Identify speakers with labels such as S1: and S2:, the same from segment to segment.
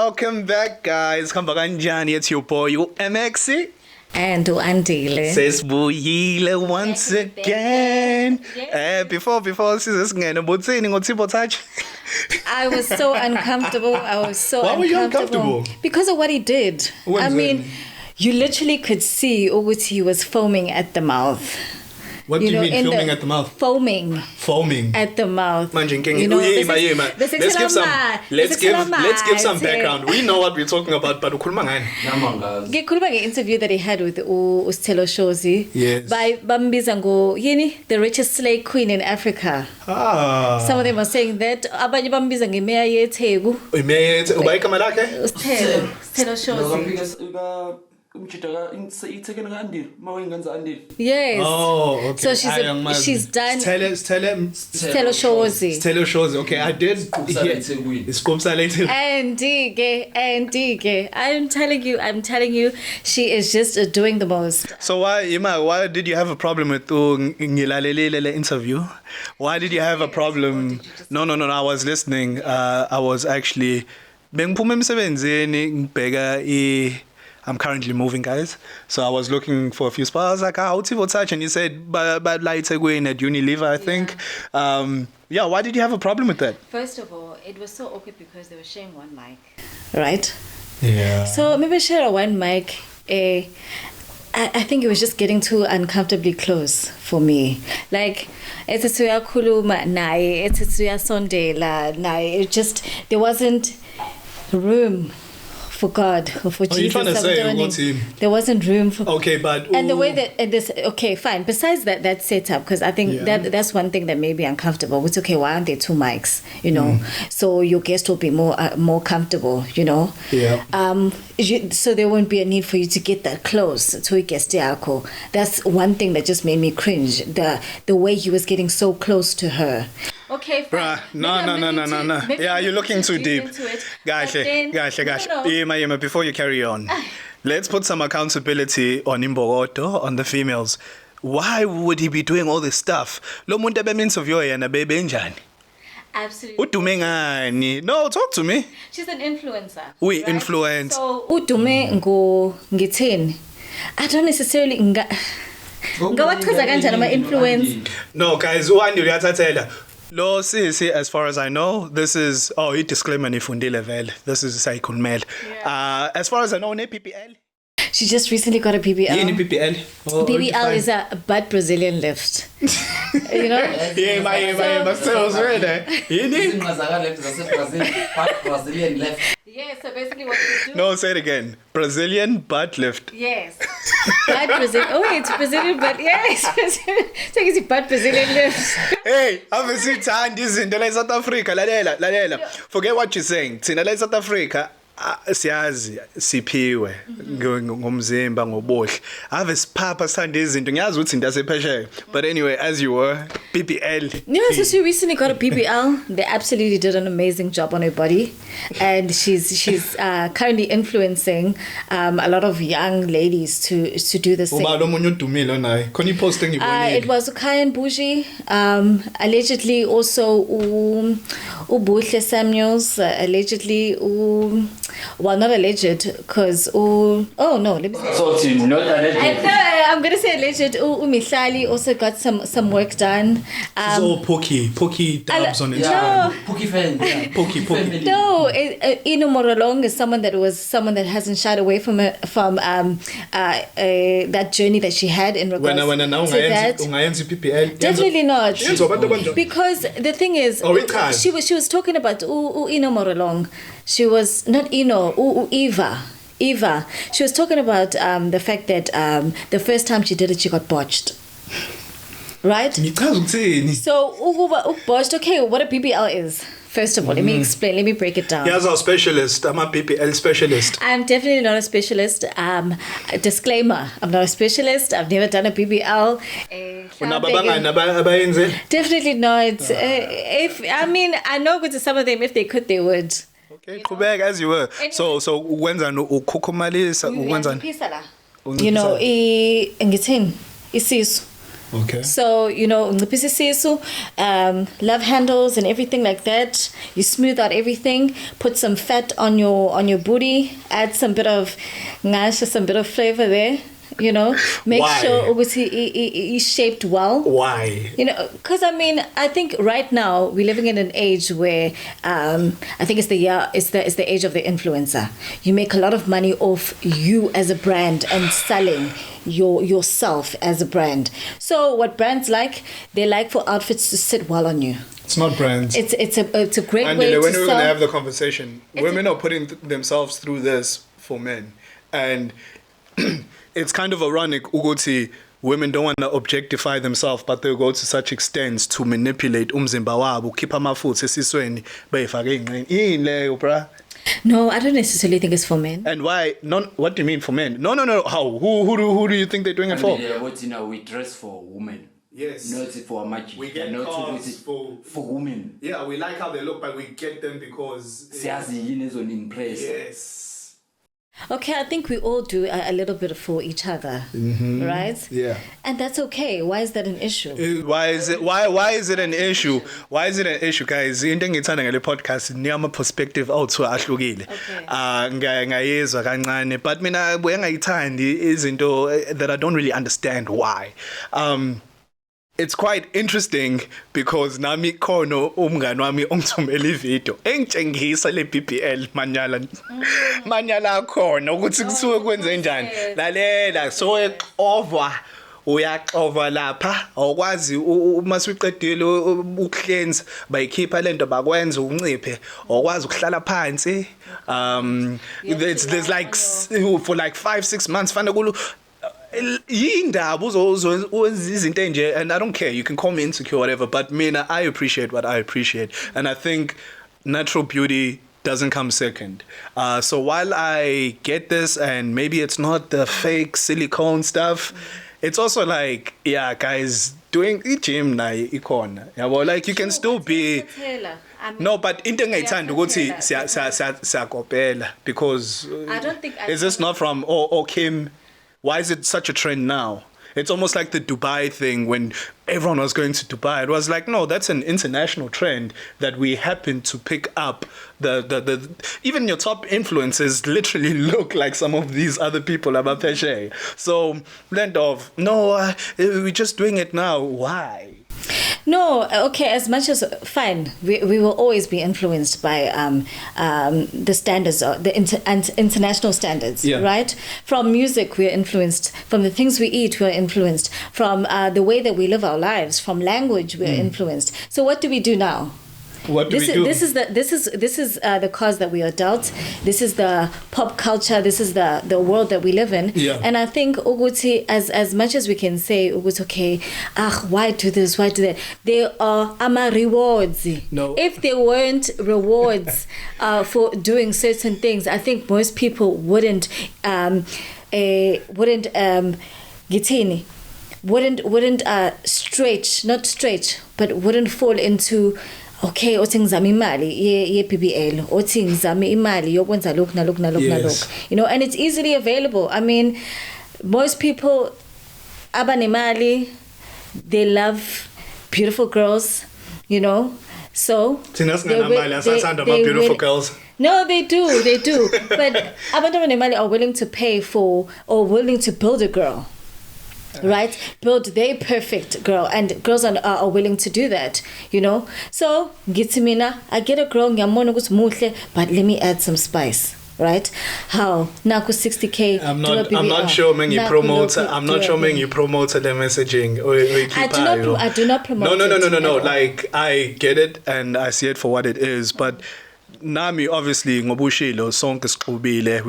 S1: welcome back, guys. Khamba kanjani? It's your boy, MX.
S2: And Andile.
S1: Sesibuyile once again. Before sizesingene botsini ngoThipho touch.
S2: I was so uncomfortable.
S1: Why were you uncomfortable?
S2: Because of what he did. You literally could see ukuthi he was foaming at the mouth.
S1: What do you mean foaming at the mouth?
S2: Foaming
S1: at
S2: the mouth.
S1: Let's give some background. We know what we're talking about, but ukhuluma ngani?
S2: Ngikhuluma nge-interview that he had with Sithelo Shozi.
S1: Yes.
S2: By bambiza ngo the richest slave queen in Africa. Some of them were saying that abanye bambiza ngemeya yeTheku.
S1: Imeya yeTheku uba igama lakhe?
S2: Sithelo Shozi. Yes.
S1: Oh, okay.
S2: So she's done. Sithelo
S1: Shozi. Okay, I did.
S2: And I'm telling you, she is just doing the most.
S1: So why did you have a problem with the interview? Why did you have a problem? No, I was listening. I was actually I'm currently moving, guys. So I was looking for a few spots. I was like, Thipho touch? And you said, but like going at Unilever, I think. Yeah. Why did you have a problem with that?
S2: First of all, it was so awkward because they were sharing one mic, right?
S1: Yeah.
S2: So maybe share one mic. I think it was just getting too uncomfortably close for me. Like, it just, there wasn't room for God or for Jesus.
S1: Are you trying to say what's him?
S2: There wasn't room for.
S1: Okay, but
S2: and the way that this. Okay, fine. Besides that setup, because I think that's one thing that may be uncomfortable. It's okay. Why aren't there two mics? So your guest will be more comfortable.
S1: Yeah.
S2: So there won't be a need for you to get that close to a guest. That's one thing that just made me cringe. The way he was getting so close to her. Okay, fine.
S1: Bruh, no. Yeah, you're looking too deep. Gosh. Yema, before you carry on, let's put some accountability on Imbogoto, on the females. Why would he be doing all this stuff? Lo muntu ebeminteview yena bebenjani?
S2: Absolutely.
S1: Udume ngani? No, talk to me.
S2: She's an influencer.
S1: We influence.
S2: So udume ngithini? I don't necessarily ngawachaza kanjani ama-influence.
S1: No, guys, uHandi uyathathela. Lo sisi, as far as I know, this is he disclaimer nifundile vele. This is sayikhulumela. As far as I know, BBL.
S2: She just recently got a BBL.
S1: Yini BBL?
S2: BBL is a butt Brazilian lift. You know?
S1: Yeah, my sales ready. Yini?
S2: Brazilian lift. Yeah, so basically what you do.
S1: No, say it again. Brazilian butt lift.
S2: Yes. Butt Brazilian. Oh, it's Brazilian butt. Yes. So it's butt Brazilian lift.
S1: Hey, I've seen izinto la South Africa. Lalela. Forget what you're saying. Thina la South Africa. Siyazi siphiwe ngomzimba ngobuhle ave siphapha sithanda izinto ngiyazi ukuthi indasephesheya but anyway as you were BBL.
S2: So she recently got a BBL. They absolutely did an amazing job on her body and she's currently influencing a lot of young ladies to do the same.
S1: Uba lo munye udumile naye khona iposting ngibonile.
S2: It was Ukhaya and Buji, allegedly also Ubuhle Samuels, allegedly well, not alleged, because let me say.
S3: So not alleged.
S2: I'm gonna say alleged. Mihlali also got some work done.
S1: It's all Pookie dubs on Instagram.
S3: No. Pookie fan.
S1: Yeah. Pookie.
S2: No, Ino Morolong is someone that hasn't shied away from that journey that she had in regards to that. Definitely not. Because the thing is, she was talking about Ino Morolong. She was not Eva. She was talking about the fact that the first time she did it, she got botched. Right? So, botched. Okay, what a BBL is. First of all, let me explain. Let me break it down.
S1: Here's our specialist. I'm a BBL specialist.
S2: I'm definitely not a specialist. Disclaimer: I'm not a specialist. I've never done a BBL. Definitely not. I know with some of them, if they could, they would.
S1: Okay, go back as you were. Anyway. So wenza ukukhumalisa wenza
S2: ngithini isisu
S1: Okay.
S2: So, love handles and everything like that. You smooth out everything, put some fat on your booty, add some bit of flavor there. Make
S1: Why?
S2: sure he's shaped well.
S1: Why?
S2: Because I think right now we're living in an age where I think it's the age of the influencer. You make a lot of money off you as a brand and selling yourself as a brand. So what brands like, they like for outfits to sit well on you.
S1: It's not brands.
S2: It's a great
S1: and
S2: way to
S1: when
S2: sell.
S1: we're going to have the conversation, women are putting themselves through this for men, and it's kind of ironic, Uguti, women don't want to objectify themselves, but they go to such extents to manipulate umzimba wabo, keep amafutha esisweni, bayifake ingqini. Yini leyo, bruh?
S2: No, I don't necessarily think it's for men.
S1: And why? What do you mean for men? No. How? Who do you think they're doing it for?
S3: We dress for women.
S1: Yes.
S3: Not for magic.
S1: We get cars for
S3: women.
S1: Yeah, we like how they look, but we get them because...
S3: Yes.
S2: Okay, I think we all do a little bit for each other, right?
S1: Yeah.
S2: And that's okay. Why is that an issue?
S1: Why is it an issue? Why is it an issue, guys? Into engithanda ngale podcast niyama perspective awuthiwa ahlukile. Ngayezwa kancane, but mina ngayithandi izinto that I don't really understand why. It's quite interesting because nami khono umngani wami ongithumela ivideo engitshengisa le BBL manyala khona ukuthi kusuke kwenze njani. Lalela so uyaxova lapha awukwazi uma siqedile ukuhlenza bayikhipha lento bakwenza unciphe awukwazi ukuhlala phansi there's like for like 5-6 months fana kulu yindaba izinto enje, and I don't care, you can call me insecure whatever, but mina I appreciate what I appreciate, and I think natural beauty doesn't come second. So while I get this, and maybe it's not the fake silicone stuff, it's also like, yeah, guys, doing gym na ikona. Yeah, well, like you can still be. No, but into engayithanda ukuthi siyakopela because
S2: I don't think
S1: is this not from or Kim? Why is it such a trend now? It's almost like the Dubai thing when everyone was going to Dubai. It was like, no, that's an international trend that we happen to pick up. The even your top influencers literally look like some of these other people about Peshe. So blend of no, we're just doing it now. Why?
S2: No, okay, as much as fine, we will always be influenced by the standards, the international standards, right? From music, we're influenced. From the things we eat, we're influenced. From the way that we live our lives, from language, we're influenced. So what do we do now?
S1: What do we do?
S2: This is the cause that we are dealt. This is the pop culture. This is the world that we live in.
S1: Yeah.
S2: And I think Uguti, as much as we can say Uguti, okay, why do this? Why do that? There are rewards.
S1: No.
S2: If there weren't rewards for doing certain things, I think most people wouldn't stretch, but wouldn't fall into. Okay, othi ngizama imali ye BBL, othi ngizama imali yokwenza lokhu nalokhu. And it's easily available. I mean, most people abanemali, they love beautiful girls, So
S1: beautiful girls.
S2: No, they do. But abantu abanemali are willing to pay for or willing to build a girl. Right, build their perfect girl, and girls are willing to do that, So Gitimina, I get a girl, but let me add some spice. Right? How? Naku 60K.
S1: I'm not sure when you promote. I'm not sure when you promote the messaging or
S2: I do not promote.
S1: No. Like I get it and I see it for what it is, but. Nami obviously ngobushilo sonke sixubile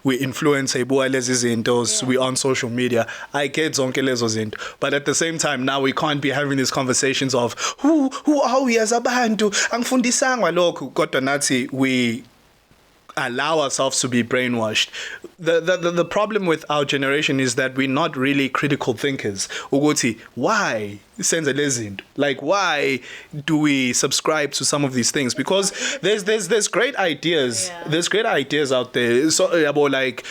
S1: we influence lezi zinto, we on social media. I get zonke lezo zinto, but at the same time now we can't be having these conversations of who are we as abantu angifundisangwa lokhu kodwa nathi we allow ourselves to be brainwashed. The problem with our generation is that we're not really critical thinkers. Uguti, why senza lezinto? Like why do we subscribe to some of these things? Because there's great ideas. There's great ideas out there. So like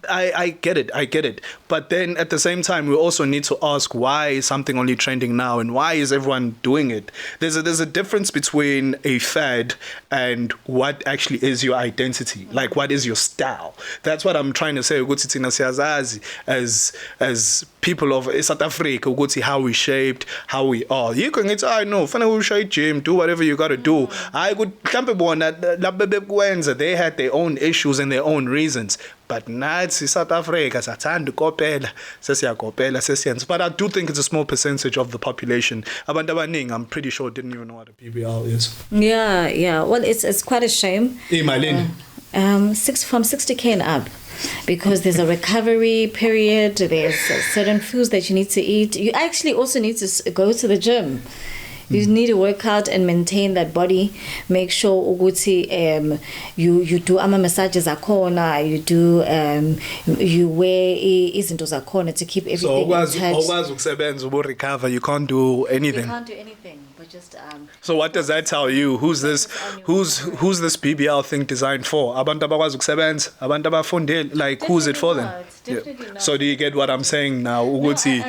S1: I get it. But But then at the same time, we also need to ask, why is something only trending now and why is everyone doing it? There's a difference between a fad and what actually is your identity. Like, what is your style? That's what I'm trying to say. As people of South Africa, how we shaped, how we are. You can get, I know, gym, do whatever you gotta do. I could they had their own issues and their own reasons. But Nazi South Africa, but I do think it's a small percentage of the population. I'm pretty sure didn't even know what a BBL is.
S2: Yeah. Well, it's quite a shame. From 60K and up. Because there's a recovery period, there's certain foods that you need to eat. You actually also need to go to the gym. You need to work out and maintain that body. Make sure ukuthi you do ama massages akhona, you wear izinto zakhona to keep everything
S1: so recover. You can't do anything.
S2: You can't do anything, but just
S1: So what does that tell you? Who's this BBL thing designed for? Abantu abakwazi ukusebenza, abantu abafundile, like who's it for them?
S2: Definitely not.
S1: So do you get what I'm saying now?
S2: Ukuthi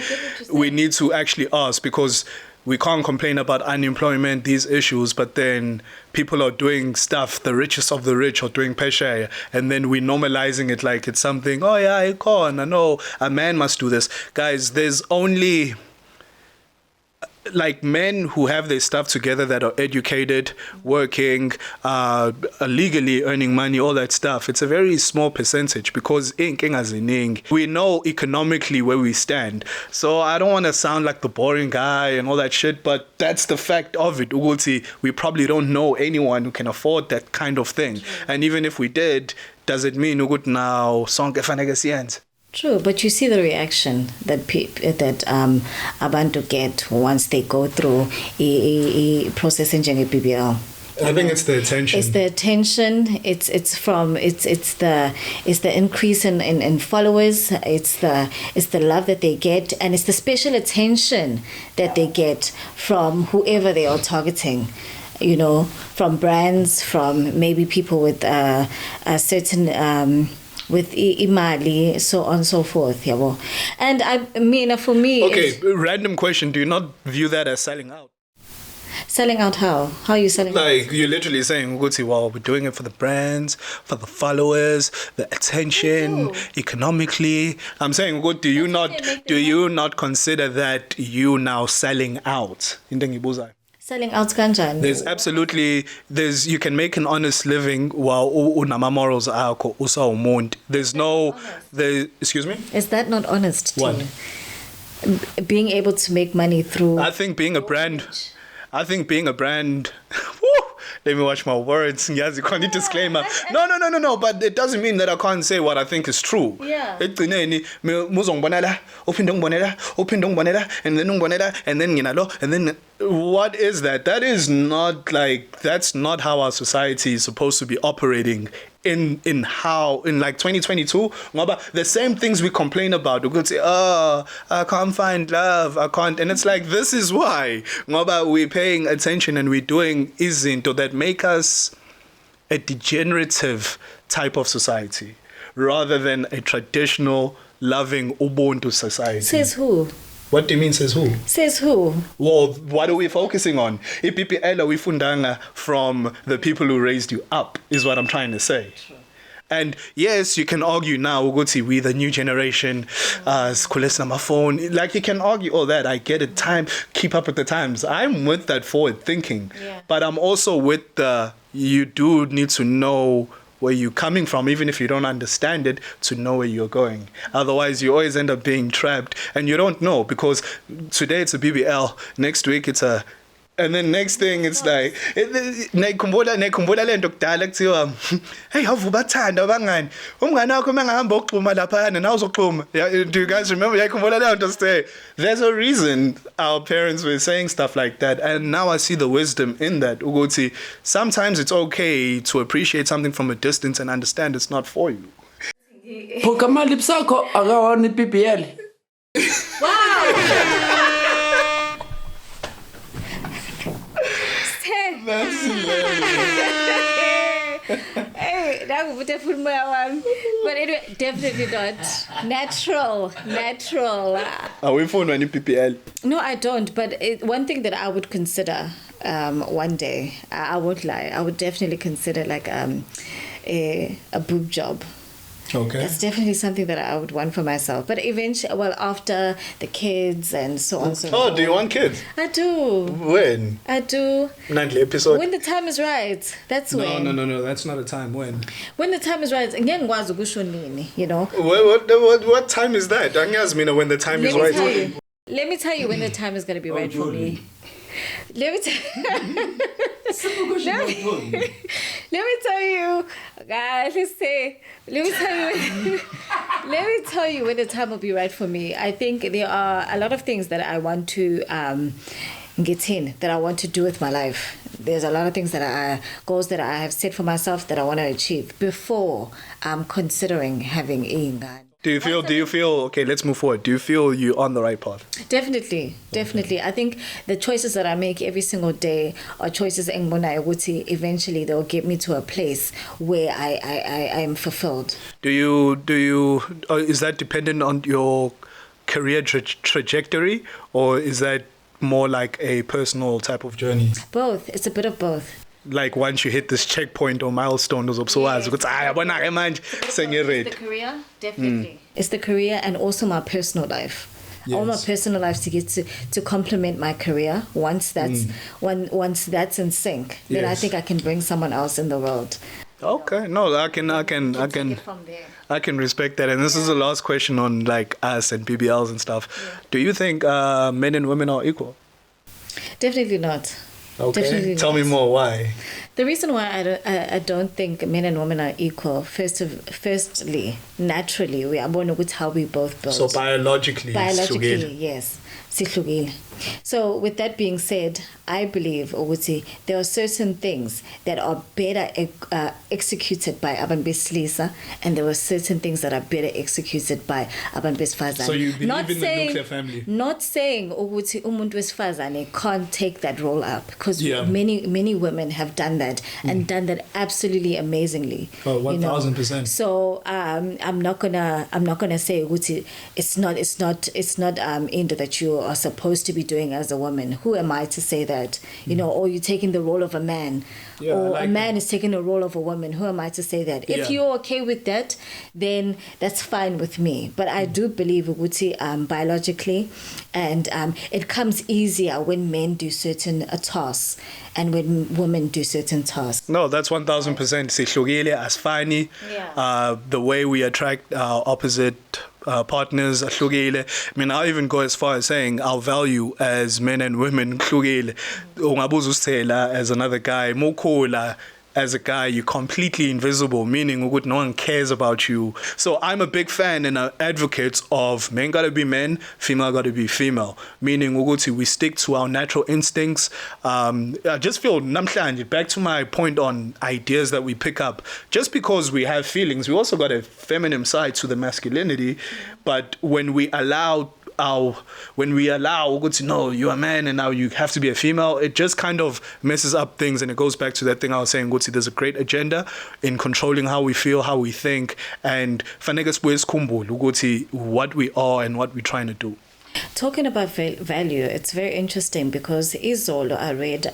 S1: we need to actually ask, because we can't complain about unemployment, these issues, but then people are doing stuff, the richest of the rich are doing peshe, and then we're normalizing it like it's something, oh yeah, I can't, I know, a man must do this. Guys, there's only like men who have their stuff together that are educated, working, legally earning money, all that stuff. It's a very small percentage because we know economically where we stand. So I don't want to sound like the boring guy and all that shit, but that's the fact of it. We probably don't know anyone who can afford that kind of thing. And even if we did, does it mean now sonke fanele siyenze?
S2: True, but you see the reaction that abantu get once they go through a process in BBL.
S1: I think it's the attention.
S2: It's the attention. It's the increase in followers. It's the love that they get, and it's the special attention that they get from whoever they are targeting. From brands, from maybe people with a certain. With imali, so on and so forth. And I mean, for me...
S1: Okay, random question. Do you not view that as selling out?
S2: Selling out how? How are you selling out?
S1: Like, you're literally saying, well, we're doing it for the brands, for the followers, the attention, economically. I'm saying, do you not consider that you now selling out?
S2: Selling out kanjani?
S1: You can make an honest living while unama morals akho usa umuntu. Excuse me?
S2: Is that not honest?
S1: What?
S2: Being able to make money through...
S1: I think being a brand... Let me watch my words. Yes, you can't need disclaimer. No. But it doesn't mean that I can't say what I think is true.
S2: Yeah.
S1: And then what is that? That's not how our society is supposed to be operating. In like 2022, the same things we complain about. We could say, I can't find love, I can't, and it's like, this is why we're paying attention and we're doing izinto that make us a degenerative type of society rather than a traditional, loving Ubuntu society.
S2: Says who?
S1: What do you mean, says who?
S2: Says who?
S1: Well, what are we focusing on? BBL we fundanga from the people who raised you up, is what I'm trying to say. Sure. And yes, you can argue now, we the new generation, my phone. Like, you can argue all that. I get it. Keep up with the times. I'm with that forward thinking.
S2: Yeah.
S1: But I'm also with you do need to know where you're coming from, even if you don't understand it, to know where you're going. Otherwise, you always end up being trapped, and you don't know, because today it's a BBL, next week it's a... And then next thing, it's like, nekhumbula lento kudala kuthiwa, hey, avubathanda abangani. Umngani wakho mangahamba oxhuma laphana nawe uzoxhuma. Do you guys remember? Yakhumbula lento Sthe. There's a reason our parents were saying stuff like that, and now I see the wisdom in that. Uguti, sometimes it's okay to appreciate something from a distance and understand it's not for you.
S3: Pokama lipsako agawani BBL.
S2: Wow.
S1: That's hilarious.
S2: Hey, But anyway, definitely not. Natural.
S1: Are we phone any BBL?
S2: No, I don't. But one thing that I would consider one day, I won't lie, I would definitely consider like a boob job.
S1: Okay.
S2: That's definitely something that I would want for myself. But eventually, well, after the kids and so on and so forth.
S1: Oh, do you want kids?
S2: I do.
S1: When?
S2: I do.
S1: Nightly episode?
S2: When the time is right. That's when.
S1: No. That's not a time. When?
S2: When the time is right. You know.
S1: What time is that? When the time is right.
S2: Let me tell you when the time is going to be right for me. Let me tell you, guys. Let me tell you when the time will be right for me. I think there are a lot of things that I want to get in, that I want to do with my life. There's a lot of things goals that I have set for myself that I want to achieve before I'm considering having a ingane.
S1: Do you feel, okay, let's move forward. Do you feel you're on the right path?
S2: Definitely. I think the choices that I make every single day are choices eventually they'll get me to a place where I am fulfilled.
S1: Do you is that dependent on your career trajectory, or is that more like a personal type of journey?
S2: Both. It's a bit of both.
S1: Like once you hit this checkpoint or milestone, it's
S2: the career, definitely. It's the career and also my personal life. Yes. All my personal life to get to complement my career. Once that's in sync, then I think I can bring someone else in the world.
S1: Okay, no, I can respect that. And this is the last question on like us and BBLs and stuff. Yeah. Do you think men and women are equal?
S2: Definitely not.
S1: Okay. Tell me more. Why?
S2: The reason why I don't think men and women are equal. Firstly, naturally, we are born with how we both built.
S1: So biologically,
S2: yes. So with that being said, I believe there are certain things that are better executed by abantu besilisa, and there are certain things that are better executed by abantu besifazane.
S1: So you believe in the nuclear family?
S2: Not saying ukuthi umuntu wesifazane can't take that role up, because many women have done that and done that absolutely amazingly.
S1: Oh, 1,000%.
S2: So I'm not gonna say ukuthi it's not into that you are supposed to be doing as a woman. Who am I to say that? Or you're taking the role of a man, or a man is taking the role of a woman. Who am I to say that? If you're okay with that, then that's fine with me. But I do believe biologically, and it comes easier when men do certain tasks and when women do certain tasks.
S1: No, that's 1,000%. Sihlukile asifani. The way we attract our opposite partners ahlukile. I mean, I'll even go as far as saying our value as men and women hlukile. Ungabuza uSthela as another guy, Mokola as a guy, you're completely invisible, meaning no one cares about you. So I'm a big fan and an advocate of men gotta be men, female gotta be female, meaning we stick to our natural instincts. I just feel, back to my point on ideas that we pick up, just because we have feelings, we also got a feminine side to the masculinity. But when we allow no, you're a man and now you have to be a female, it just kind of messes up things. And it goes back to that thing I was saying, there's a great agenda in controlling how we feel, how we think, and what we are and what we're trying to do.
S2: Talking about value, it's very interesting because Izolo, I read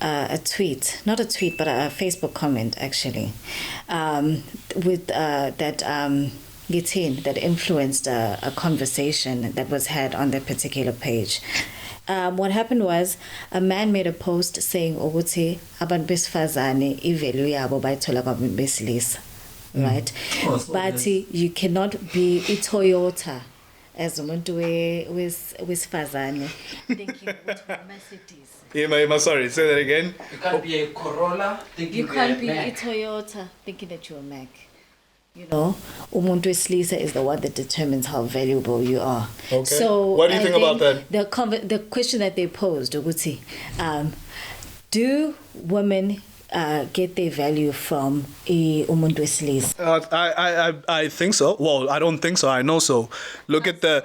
S2: a tweet, not a tweet, but a Facebook comment actually, with that that influenced a conversation that was had on that particular page. What happened was a man made a post saying ukuthi abantu besifazane ivalue yabo bayithola kwabantu besilisa, right? But you cannot be a Toyota as umuntu wesifazane thinking about Mercedes.
S1: Sorry, say that again.
S3: You can't be a Corolla thinking
S2: you can't be a Toyota thinking that you're a Mac. Umuntu wesilisa is the one that determines how valuable you are.
S1: Okay. So what do you think about that?
S2: The question that they posed, do women get their value from umuntu wesilisa?
S1: I think so. Well, I don't think so. I know so. Look at the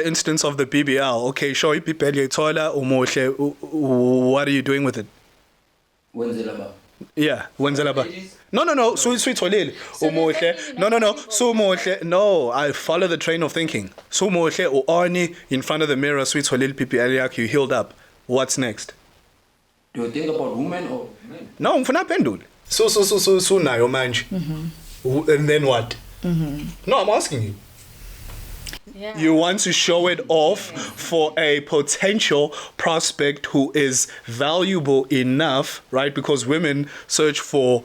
S1: instance of the BBL. Okay, show BBL toilet umuhle. What are you doing with it? Yeah, wenzela ba? No, sweet tholile. Umuhle. No. Sumuhle. No, I follow the train of thinking. Sumuhle uoni in front of the mirror, sweet tholile PPL yakho, you healed up. What's next?
S3: Do you think about women or men?
S1: No, ngifuna pendule. So nayo manje. And then what? No, I'm asking you.
S2: Yeah.
S1: You want to show it off for a potential prospect who is valuable enough, right? Because women search for,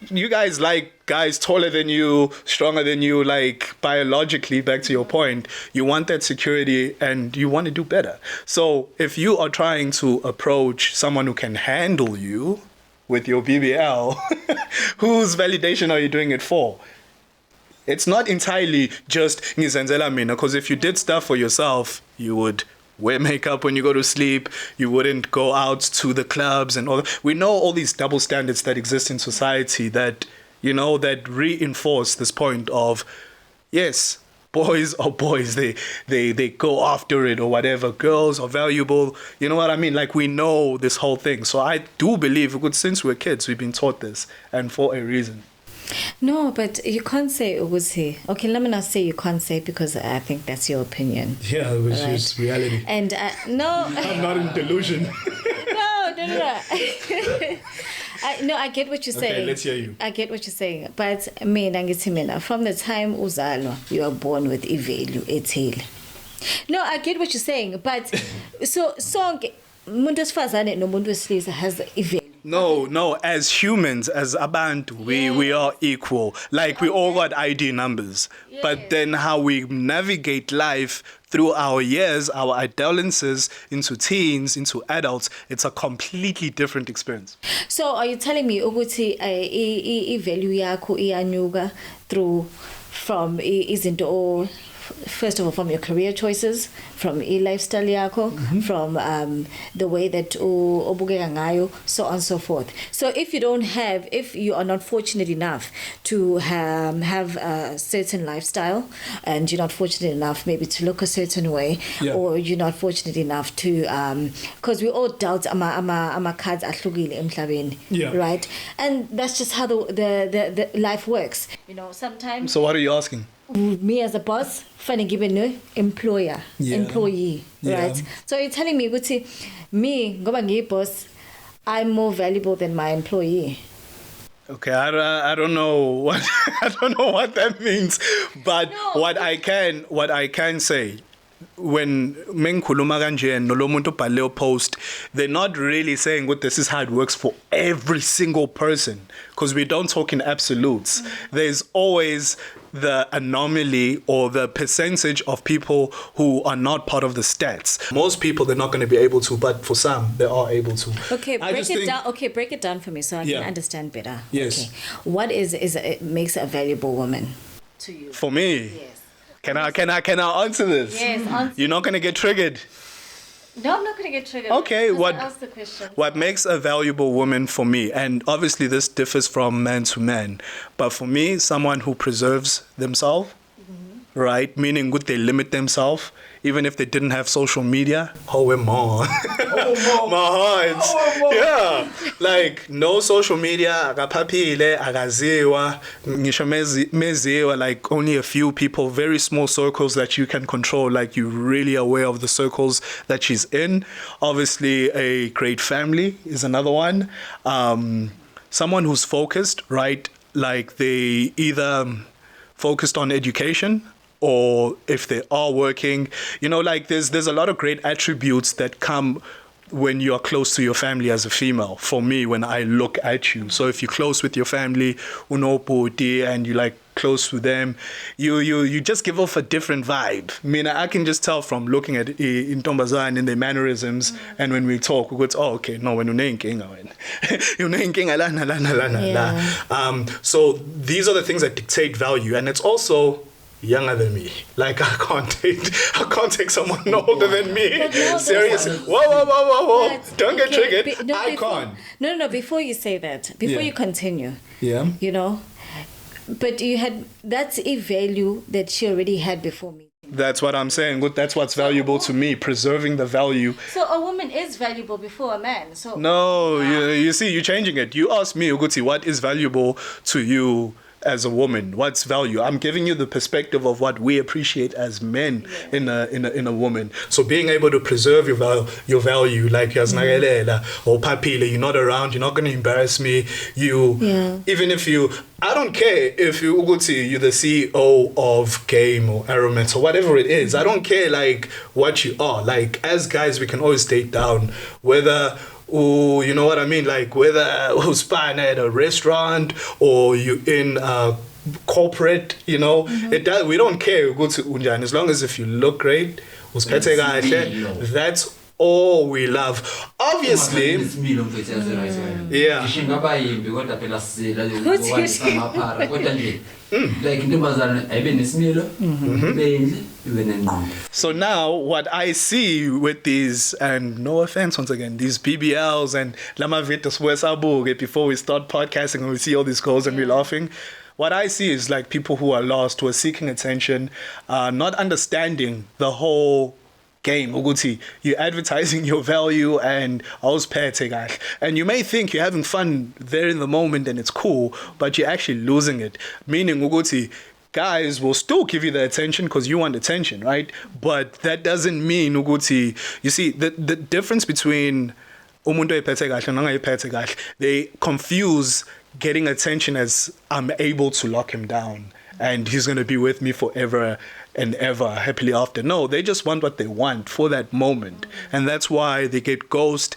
S1: you guys like guys taller than you, stronger than you, like biologically, back to your point, you want that security and you want to do better. So if you are trying to approach someone who can handle you with your BBL, whose validation are you doing it for? It's not entirely just ngizenzela mina, because if you did stuff for yourself, you would wear makeup when you go to sleep, you wouldn't go out to the clubs and all. We know all these double standards that exist in society that, you know, that reinforce this point of, yes, boys are boys, they go after it or whatever. Girls are valuable, you know what I mean? Like, we know this whole thing. So I do believe, since we're kids, we've been taught this, and for a reason.
S2: No, but you can't say Ugusi. Okay, let me not say you can't say, because I think that's your opinion.
S1: Yeah, which is reality.
S2: And no,
S1: I'm not in delusion.
S2: No. I get what you're saying.
S1: Okay, let's hear you.
S2: I get what you're saying. But from the time uzalwa, you are born with a value, ethile. No, I get what you're saying. But so umuntu wesifazane nomuntu wesilisa has a value.
S1: No, as humans, as abantu, we are equal. Like, we all got ID numbers. Yeah. But then how we navigate life through our years, our adolescences, into teens, into adults, it's a completely different experience.
S2: So are you telling me ukuthi i-value yakho iyanyuka from izinto, first of all, from your career choices, from lifestyle yakho, from the way that obukeka ngayo, so on and so forth. So if you are not fortunate enough to have a certain lifestyle, and you're not fortunate enough maybe to look a certain way, or you're not fortunate enough to, because we all doubt ama cards ahlukile emhlabeni, right? And that's just how the life works, you know. Sometimes.
S1: So what are you asking?
S2: Me as a boss, funny given employee, right? So you're telling me, me, ngoba boss, I'm more valuable than my employee.
S1: Okay, I don't know what that means, but what I can say, when mengikhuluma kanje no lo muntu obhale post, they're not really saying what this is how it works for every single person, because we don't talk in absolutes. There's always the anomaly or the percentage of people who are not part of the stats. Most people, they're not going to be able to, but for some, they are able to.
S2: Okay, break it down for me so I can understand better.
S1: Yes.
S2: Okay. What makes a valuable woman to you?
S1: For me?
S2: Yes.
S1: Can I answer this?
S2: Yes, answer.
S1: You're not going to get triggered.
S2: No, I'm not going to get triggered.
S1: Okay,
S2: ask the question.
S1: What makes a valuable woman for me, and obviously this differs from man to man, but for me, someone who preserves themselves, right? Meaning they limit themselves, even if they didn't have social media. My heart. Yeah. Like, no social media, akaphapile, akaziwa, ngisho meziwa, like only a few people, very small circles that you can control, like you're really aware of the circles that she's in. Obviously, a great family is another one. Someone who's focused, right? Like, they either focused on education, or if they are working, you know, like there's a lot of great attributes that come when you are close to your family as a female. For me, when I look at you, so if you're close with your family, unopoti, and you like close with them, you just give off a different vibe. I mean, I can just tell from looking at intombazane and their mannerisms, and when we talk, we go, oh, okay, no, when so these are the things that dictate value, and it's also younger than me. Like, I can't take someone older than me. Seriously. Whoa. Don't get triggered. I can't.
S2: No, before you say that, before you continue.
S1: Yeah.
S2: You know, but that's a value that she already had before meeting
S1: That's what I'm saying. That's what's valuable to me, preserving the value.
S2: So a woman is valuable before a man. So
S1: no, you see, you're changing it. You asked me, Uguti, what is valuable to you as a woman? What's value? I'm giving you the perspective of what we appreciate as men in a woman. So being able to preserve your value, like or papile, you're not around, you're not going to embarrass me. Even if I don't care if you're the CEO of Game or Aromat or whatever it is. I don't care like what you are. Like as guys, we can always date down, whether you know what I mean? Like whether who's fine at a restaurant or you in corporate, you know, we don't care. Go to Unjan as long as if you look great, that's all we love. Obviously, So now what I see with these, and no offense once again, these BBLs and Lama Vitas before we start podcasting and we see all these calls and we're laughing, what I see is like people who are lost, who are seeking attention, not understanding the whole game. You're advertising your value and and you may think you're having fun there in the moment and it's cool, but you're actually losing it. Meaning guys will still give you the attention because you want attention, right? But that doesn't mean you see the difference between they confuse getting attention as I'm able to lock him down and he's going to be with me forever and ever, happily after. No, they just want what they want for that moment. And that's why they get ghost.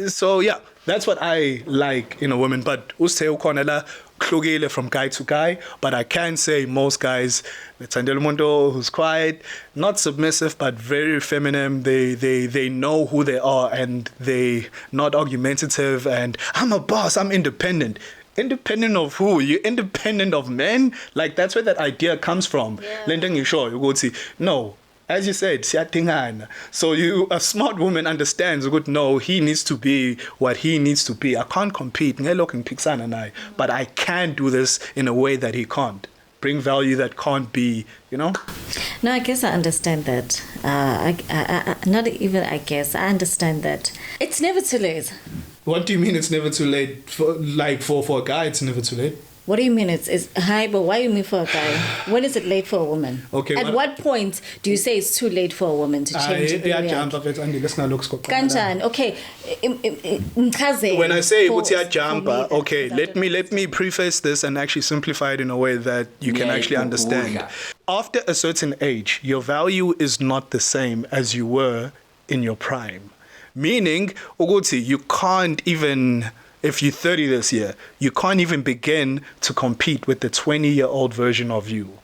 S1: So yeah, that's what I like in a woman. But from guy to guy, but I can say most guys, who's quiet, not submissive, but very feminine. They know who they are and they not argumentative. And I'm a boss, I'm independent. Independent of who? You're independent of men? Like that's where that idea comes from. No. As you said, so a smart woman understands, no, he needs to be what he needs to be. I can't compete, but I can do this in a way that he can't. Bring value that can't be, No,
S2: I guess I understand that. Not even I guess, I understand that. It's never too late.
S1: What do you mean it's never too late? For a guy, it's never too late?
S2: What do you mean it's high, but why do you mean for a guy? When is it late for a woman?
S1: Okay.
S2: At what point do you say it's too late for a woman to change? Okay.
S1: When I say jumper, okay, let me preface this and actually simplify it in a way that you can actually understand. After a certain age, your value is not the same as you were in your prime. Meaning, you can't even, if you're 30 this year, you can't even begin to compete with the 20-year-old version of you.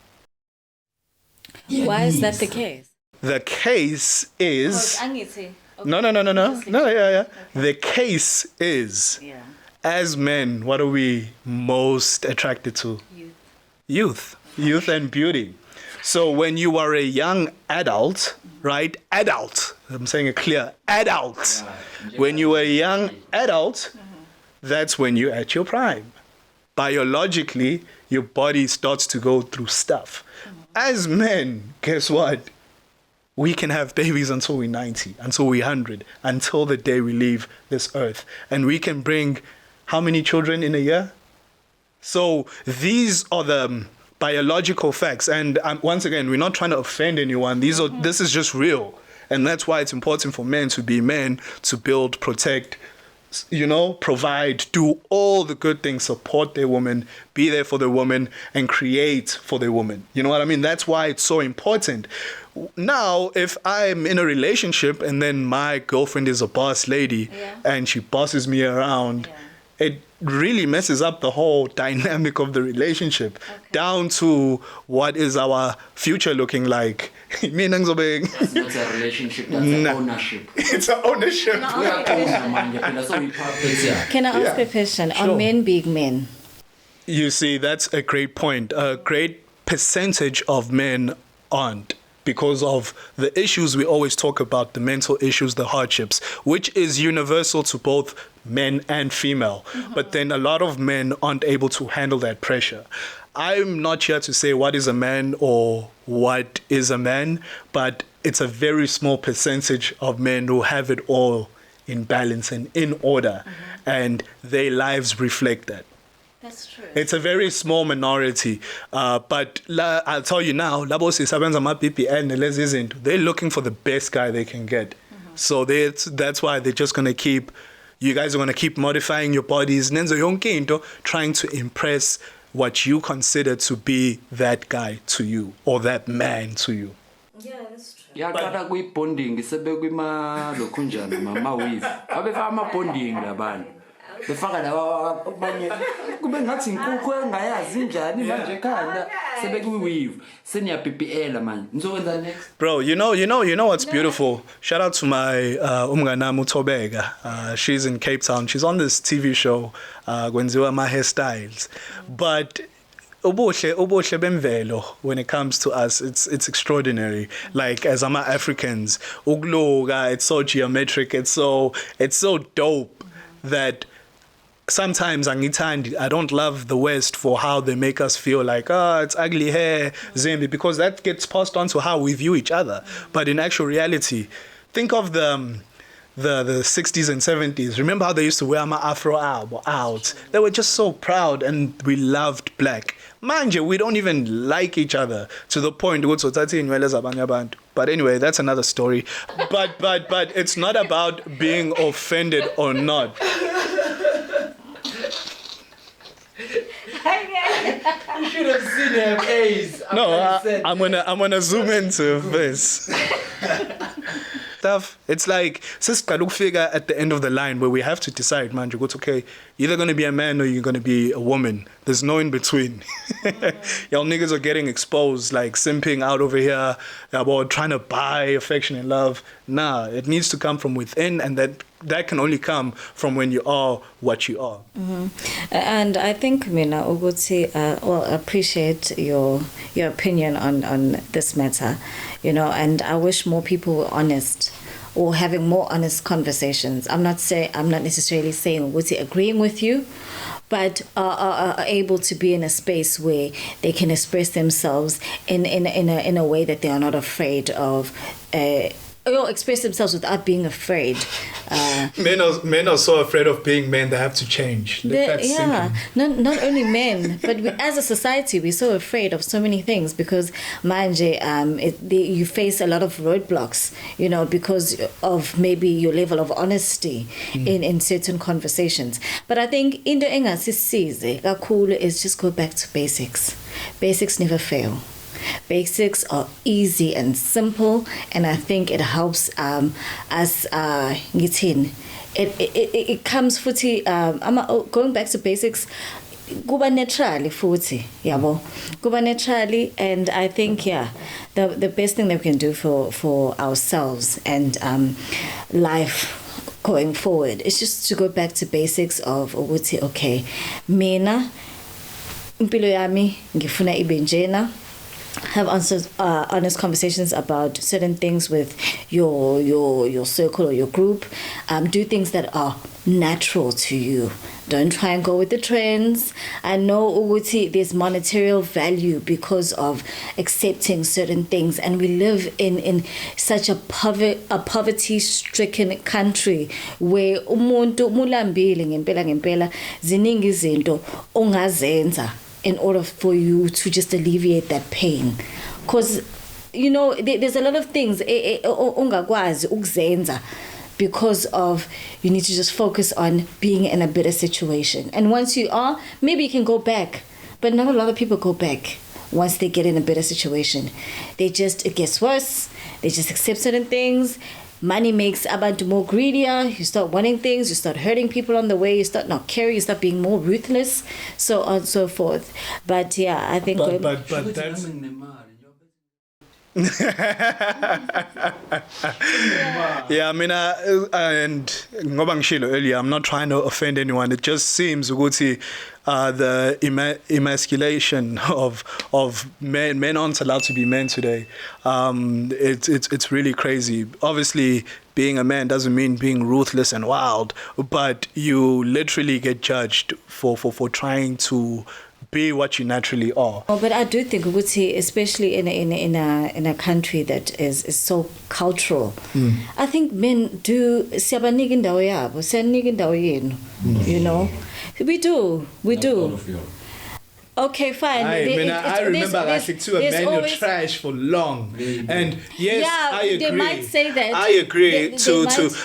S2: Why is that the case?
S1: The case is...
S2: Okay.
S1: No. Yeah. The case is, as men, what are we most attracted to? Youth and beauty. So when you are a young adult, right? Adult. I'm saying it clear. Adult. When you are a young adult, that's when you're at your prime. Biologically, your body starts to go through stuff. As men, guess what? We can have babies until we're 90, until we're 100, until the day we leave this earth. And we can bring how many children in a year? So these are the biological facts. And once again, we're not trying to offend anyone. This is just real. And that's why it's important for men to be men, to build, protect, provide, do all the good things, support their woman, be there for the woman, and create for the woman. You know what I mean? That's why it's so important. Now, if I'm in a relationship and then my girlfriend is a boss lady and she bosses me around, it really messes up the whole dynamic of the relationship, down to what is our future looking like.
S3: That's not a relationship, that's an ownership.
S1: It's an ownership.
S2: Can I ask a question? Sure. Are men big men?
S1: You see, that's a great point. A great percentage of men aren't, because of the issues we always talk about, the mental issues, the hardships, which is universal to both men and female. But then a lot of men aren't able to handle that pressure. I'm not here to say what is a man or what is a man, but it's a very small percentage of men who have it all in balance and in order, and their lives reflect that.
S2: That's true.
S1: It's a very small minority, but I'll tell you now, they're looking for the best guy they can get. So that's why they're just going to keep, you guys are going to keep modifying your bodies, trying to impress what you consider to be that guy to you or that man to you.
S2: Yeah, that's true.
S3: yaqala kwi-bonding sebe kwima-lokhunjana mama-wave abefaka ama-bonding labantu befaka labanye kube ngathi inkukhu engayazi njani manje ekhanda sebe kwi-wave seniya-BBL manje nizokwenza next.
S1: Bro, you know what's beautiful? Shout out to my umnganami uThobeka. She's in Cape Town. She's on this TV show kwenziwa ama hairstyles. But ubuhle bemvelo, when it comes to us, it's extraordinary. Like as ama Africans, ukloga, it's so geometric, it's so dope that sometimes I don't love the West for how they make us feel like, it's ugly hair, Zimbi, because that gets passed on to how we view each other. But in actual reality, think of the 60s and 70s. Remember how they used to wear my afro out? They were just so proud, and we loved black. Manje, we don't even like each other to the point. But anyway, that's another story. But it's not about being offended or not.
S4: You should have seen her face.
S1: I'm gonna zoom into this. Stuff. It's like figure at the end of the line where we have to decide, man, okay, you're either gonna be a man or you're gonna be a woman. There's no in between. Y'all niggas are getting exposed, like simping out over here about trying to buy affection and love. Nah, it needs to come from within, and that can only come from when you are what you are.
S2: And I think, Mina Uguti, appreciate your opinion on this matter, and I wish more people were honest or having more honest conversations. I'm not necessarily saying Uguti agreeing with you, but are able to be in a space where they can express themselves in a way that they are not afraid of. Or express themselves without being afraid.
S1: Men are so afraid of being men, they have to change.
S2: Not only men, but as a society, we're so afraid of so many things because, manje, you face a lot of roadblocks, because of maybe your level of honesty in certain conversations. But I think into engasisize kakhulu is just go back to basics. Basics never fail. Basics are easy and simple, and I think it helps us it comes futhi going back to basics kuba naturally futhi yabo kuba naturally, and I think the best thing that we can do for ourselves and life going forward is just to go back to basics of ukuthi okay, mina impilo yami ngifuna ibe njena. Have honest conversations about certain things with your circle or your group. Do things that are natural to you. Don't try and go with the trends. I know Uguti, there's monetary value because of accepting certain things, and we live in such a poverty-stricken country where umuntu mulambile ngempela ziningi izinto ongazenza in order for you to just alleviate that pain. Because, there's a lot of things ongakwazi ukuzenza because of you need to just focus on being in a better situation. And once you are, maybe you can go back. But not a lot of people go back once they get in a better situation. It gets worse. They just accept certain things. Money makes abantu more greedier. You start wanting things. You start hurting people on the way. You start not caring. You start being more ruthless, so on and so forth. But I think.
S1: But that's. Yeah, I mean, and ngoba ngishilo earlier, I'm not trying to offend anyone. It just seems ukuthi the emasculation of men aren't allowed to be men today. It's really crazy. Obviously, being a man doesn't mean being ruthless and wild, but you literally get judged for trying to be what you naturally are.
S2: Oh, but I do think, especially in a country that is so cultural, I think men do, you know, we do. Okay, fine.
S1: I remember actually too, a man you're trash for long. And yes, I agree.
S2: They might say that.
S1: I agree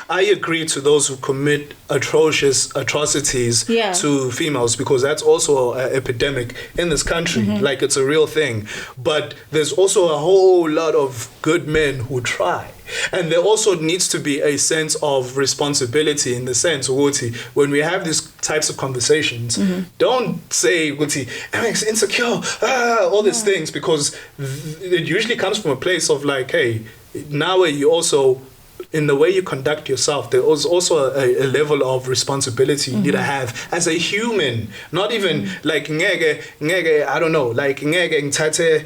S1: I agree to those who commit atrocities to females, because that's also an epidemic in this country. Like, it's a real thing. But there's also a whole lot of good men who try. And there also needs to be a sense of responsibility, in the sense, Wuti, when we have these types of conversations, don't say, Wuti, I'm insecure, all these things, because it usually comes from a place of like, hey, now you also, in the way you conduct yourself, there is also a level of responsibility you need to have as a human. Not even like ngeke, I don't know, like ngeke ngithathe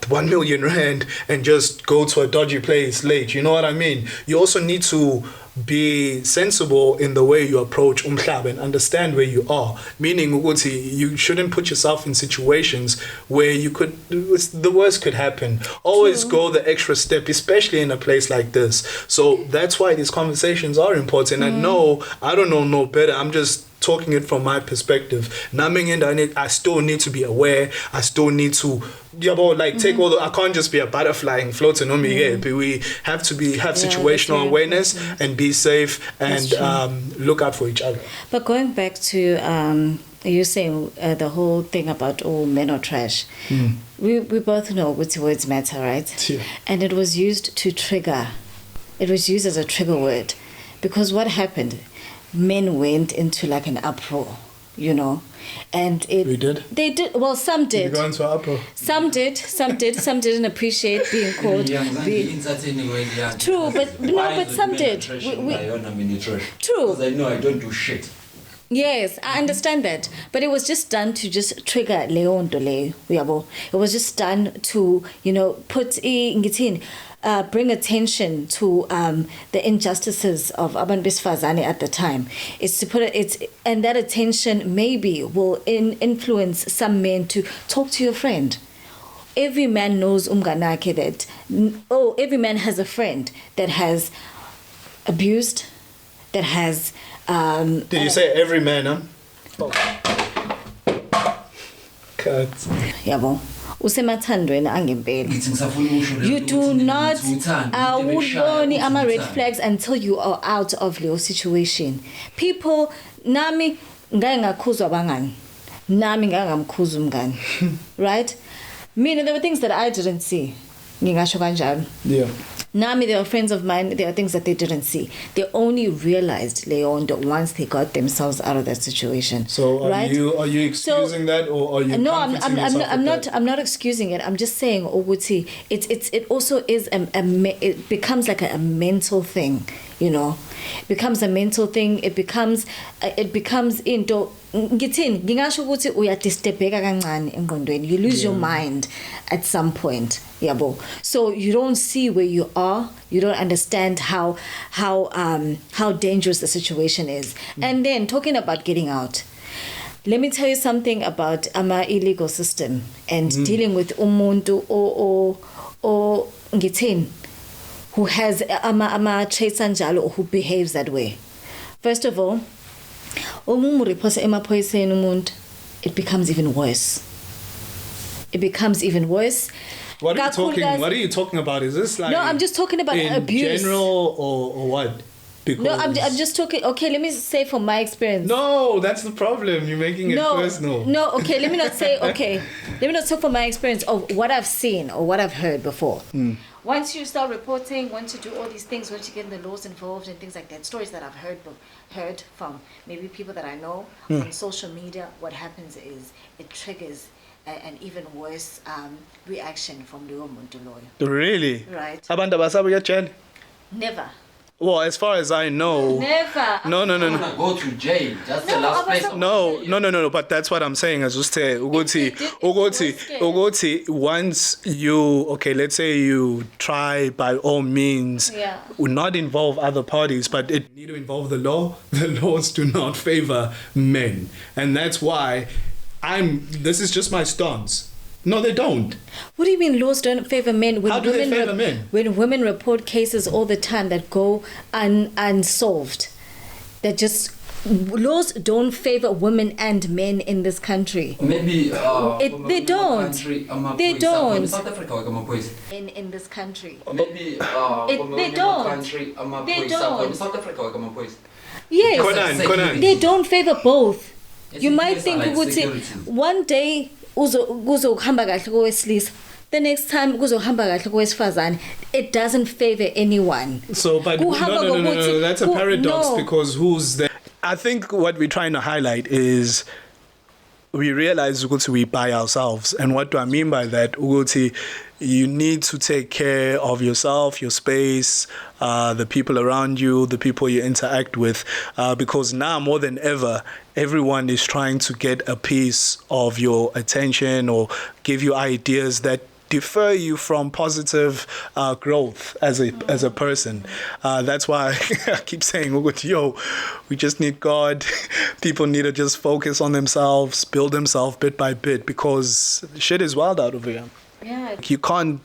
S1: 1 million rand and just go to a dodgy place late. You know what I mean? You also need to be sensible in the way you approach umhlaba and understand where you are. Meaning, ukuthi, you shouldn't put yourself in situations where the worst could happen. Always go the extra step, especially in a place like this. So that's why these conversations are important. And no, I don't know no better. I'm just talking it from my perspective. I still need to be aware. I still need to take all I can't just be a butterfly and floating on me. We have to have situational awareness and be safe and look out for each other.
S2: But going back to you saying the whole thing about men are trash, we both know which words matter, right?
S1: Yeah.
S2: And it was used to trigger. It was used as a trigger word, because what happened? Men went into like an uproar, you know, and
S1: we did.
S2: They did. Well, some did.
S1: You go into an uproar.
S2: Some did. Some didn't appreciate being called. True, but some did. True.
S3: Because I know I don't do shit.
S2: Yes, I understand that, but it was just done to just trigger Leon Dole. It was just done to, put bring attention to the injustices of Abantu Besifazane at the time. It's to put and that attention maybe will influence some men to talk to your friend. Every man knows umganake that. Every man has a friend that has abused, that has.
S1: Did you say every man? Huh? Oh. Cut.
S2: Yabo. Usemathandweni angempela. You do not awuboni ama red flags until you are out of your situation. People, nami ngake ngakhuzwa abangani. Nami ngake ngamkhuza umngani. Right? Meaning there were things that I didn't see. Ngingasho kanjalo.
S1: Yeah.
S2: Nami, there are friends of mine, there are things that they didn't see. They only realized, Leon, that once they got themselves out of that situation.
S1: So are you excusing that, or are you
S2: No, I'm not excusing it. I'm just saying, Oguti, it also is it becomes like a mental thing, you know. It becomes a mental thing. It becomes into ngingasho ukuthi uyadistebheka kancane engqondweni. You lose your mind at some point. Yabo. So you don't see where you are. You don't understand how dangerous the situation is. And then talking about getting out. Let me tell you something about our illegal system and dealing with umuntu or ngithini who has ama traits anjalo, or who behaves that way. First of all, it becomes even worse. It becomes even worse.
S1: What are you talking about? Is this like...
S2: No, I'm just talking about
S1: in
S2: abuse.
S1: General or what? Because...
S2: No, I'm just talking... Okay, let me say from my experience.
S1: No, that's the problem. You're making it personal.
S2: No, okay, let me not say... Okay, let me not talk from my experience of what I've seen or what I've heard before. Once you start reporting, once you do all these things, once you get in the laws involved and things like that, stories that I've heard from maybe people that I know on social media, what happens is it triggers an even worse reaction from the muntu loyo.
S1: Really?
S2: Right.
S1: Abantu abasaba uyajela?
S2: Never.
S1: Well, as far as I know...
S2: Never.
S1: No.
S3: Go to jail. That's the last place.
S1: No. But that's what I'm saying. As Ugoti, once you... Okay, let's say you try by all means...
S2: Yeah.
S1: Would not involve other parties, but it need to involve the law. The laws do not favor men. And that's why... This is just my stance. No, they don't.
S2: What do you mean laws don't favor men?
S1: How do they favor men?
S2: When women report cases all the time that go unsolved, that just laws don't favor women and men in this country.
S3: Maybe
S2: they don't. They don't.
S3: South Africa
S2: In this country.
S3: Maybe
S2: they don't. They don't.
S3: South Africa
S2: Yes.
S1: Conan.
S2: They don't favor both. You might think
S3: security.
S2: one day kuzohamba kahle kowesilisa, the next time kuzohamba kahle kowesifazane. It doesn't favor anyone.
S1: So, but no, that's a paradox because who's there? I think what we're trying to highlight is we realize Uguti we by ourselves. And what do I mean by that? Uguti, you need to take care of yourself, your space, the people around you, the people you interact with, because now more than ever, everyone is trying to get a piece of your attention or give you ideas that defer you from positive growth as a person. That's why I keep saying, we just need God. People need to just focus on themselves, build themselves bit by bit, because shit is wild out over here.
S2: Yeah.
S1: You can't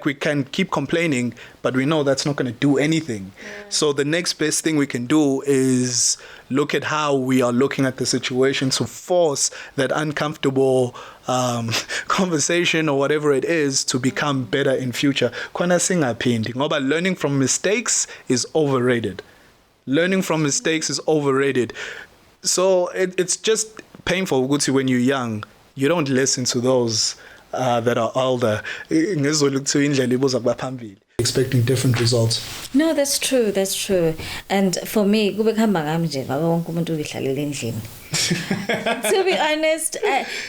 S1: we can keep complaining, but we know that's not going to do anything. Yeah. So the next best thing we can do is look at how we are looking at the situation to force that uncomfortable conversation or whatever it is to become better in future. Kona singaphindi ngoba learning from mistakes is overrated. Learning from mistakes is overrated. So it's just painful when you're young. You don't listen to those that are older. Expecting different results.
S2: No, that's true. And for me, to be honest,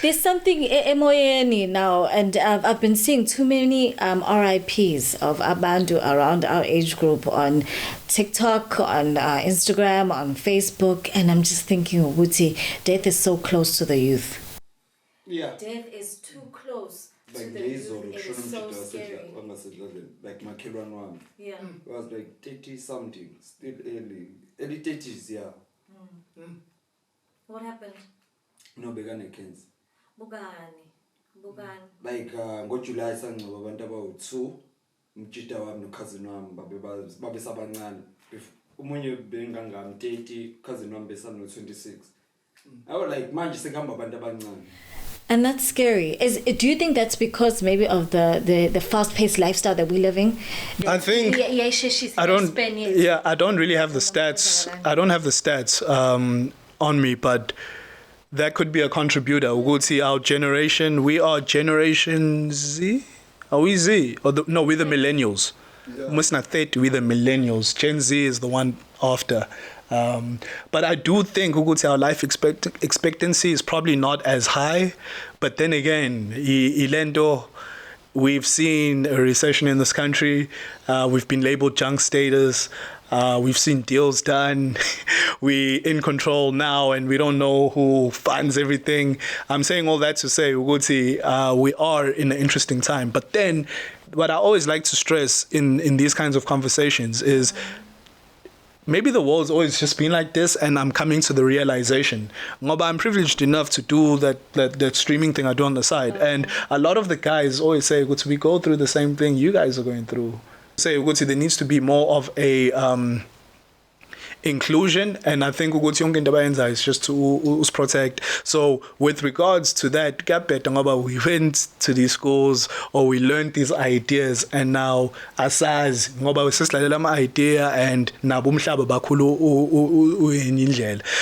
S2: there's something Emoyeni now, and I've been seeing too many RIPs of Abandu around our age group on TikTok, on Instagram, on Facebook, and I'm just thinking, Wuti, death is so close to the youth.
S5: Yeah.
S2: Death is too close to the youth. It is so scary.
S5: Like my Kiran one.
S2: Yeah.
S5: It was like 30 something, still early 30s, yeah.
S2: What happened?
S5: No, began cancer.
S2: Bugani.
S5: Like go July sangcobo abantu abawu2 umjita wami no cousin wami babe sabancane. Umunye bengangami 30, cousin wami besano 26. I was like manje sekamba abantu abancane.
S2: And that's scary. Do you think that's because maybe of the fast-paced lifestyle that we're living?
S1: I think I don't really have the stats. I don't have the stats on me, but that could be a contributor. We'll see our generation. We are Generation Z. Are we Z? We're the millennials. Almost not 30. We're the millennials. Gen Z is the one after. But I do think our life expectancy is probably not as high. But then again, Ilendo, we've seen a recession in this country. We've been labeled junk status. We've seen deals done. We're in control now, and we don't know who funds everything. I'm saying all that to say, we are in an interesting time. But then, what I always like to stress in these kinds of conversations is, maybe the world's always just been like this, and I'm coming to the realization. I'm privileged enough to do that streaming thing I do on the side. And a lot of the guys always say, we go through the same thing you guys are going through. Say, there needs to be more of a inclusion, and I think is just to protect. So with regards to that, we went to these schools or we learned these ideas, and now asaz idea and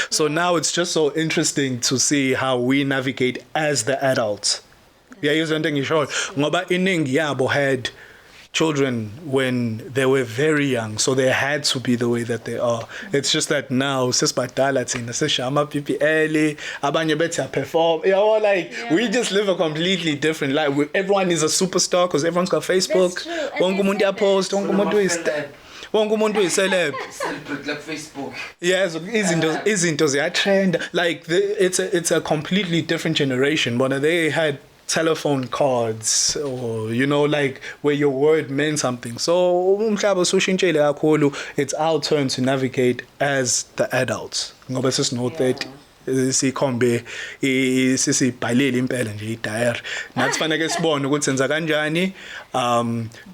S1: so now it's just so interesting to see how we navigate as the adults. Yeah, you had children when they were very young, so they had to be the way that they are. It's just that now sesibadala thina seshama BBL abanye bethi perform, we just live a completely different life. Everyone is a superstar because everyone's got Facebook. Wonke umuntu uyapost, wonke umuntu is celeb.
S3: Celebrate like Facebook.
S1: Yes, izinto ziyatrend. Like it's a completely different generation. But they had telephone cards, or where your word meant something. So it's our turn to navigate as the adults. Ngoba sesino 30. sikhombe sisibhalile impela nje i-diary nathi fanele sibone ukuthi senza kanjani,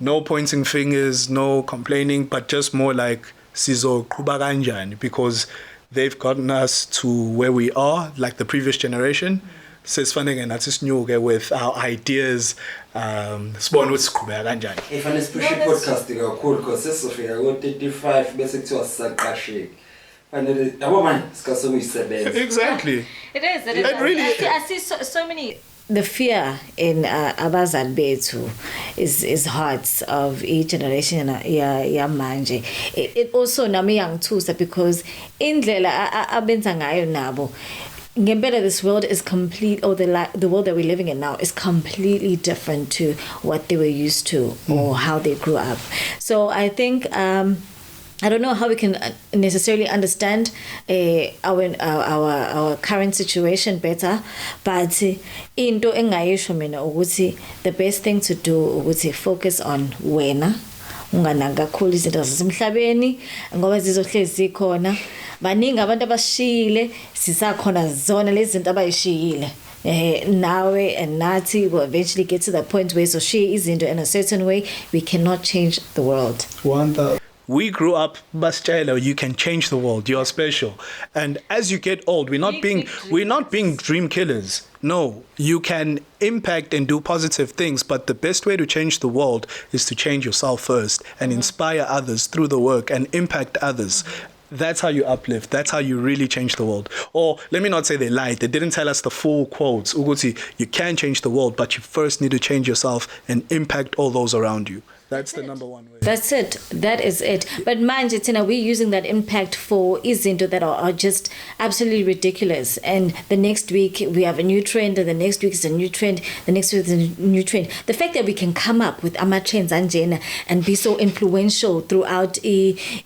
S1: no pointing fingers, no complaining, but just more like sizoqhubeka kanjani, because they've gotten us to where we are, like the previous generation. Sesifanele nathi sinyuke with our ideas, sibone ukuthi siqhubeka kanjani.
S5: Fanele sipush i-podcast kakhulu because sesofika ko-35 bese kuthiwa sisaqasheki. Fanele yabo manje sikasokuyisebenza.
S1: Exactly.
S2: It is.
S1: It really is.
S2: I see so many. The fear in abazali bethu is hearts of each generation ya manje. It also nami yangithusa because indlela abenza ngayo nabo, ngempela this world is complete, or the world that we're living in now is completely different to what they were used to or how they grew up. So I think I don't know how we can necessarily understand our current situation better, but into engayisho mina ukuthi the best thing to do ukuthi focus on wena, ungananga kakhulu izinto zasemhlabeni ngoba zizohlezi khona. Baningi abantu abashiyile sisakhona zona lezi zinto abayishiyile. Nawe and Nati will eventually get to that point where so she is into in a certain way. We cannot change the world.
S1: We grew up, Bastelo, you can change the world. You're special. And as you get old, we're not being dream killers. No, you can impact and do positive things, but the best way to change the world is to change yourself first and inspire others through the work and impact others. That's how you uplift. That's how you really change the world. Or let me not say they lied. They didn't tell us the full quotes. Uguti, you can change the world, but you first need to change yourself and impact all those around you. That's the number one way.
S2: That's it. That is it. But manje Tina, we're using that impact for izinto that are just absolutely ridiculous. And the next week we have a new trend, and the next week is a new trend, the next week is a new trend. The fact that we can come up with ama trends and be so influential throughout each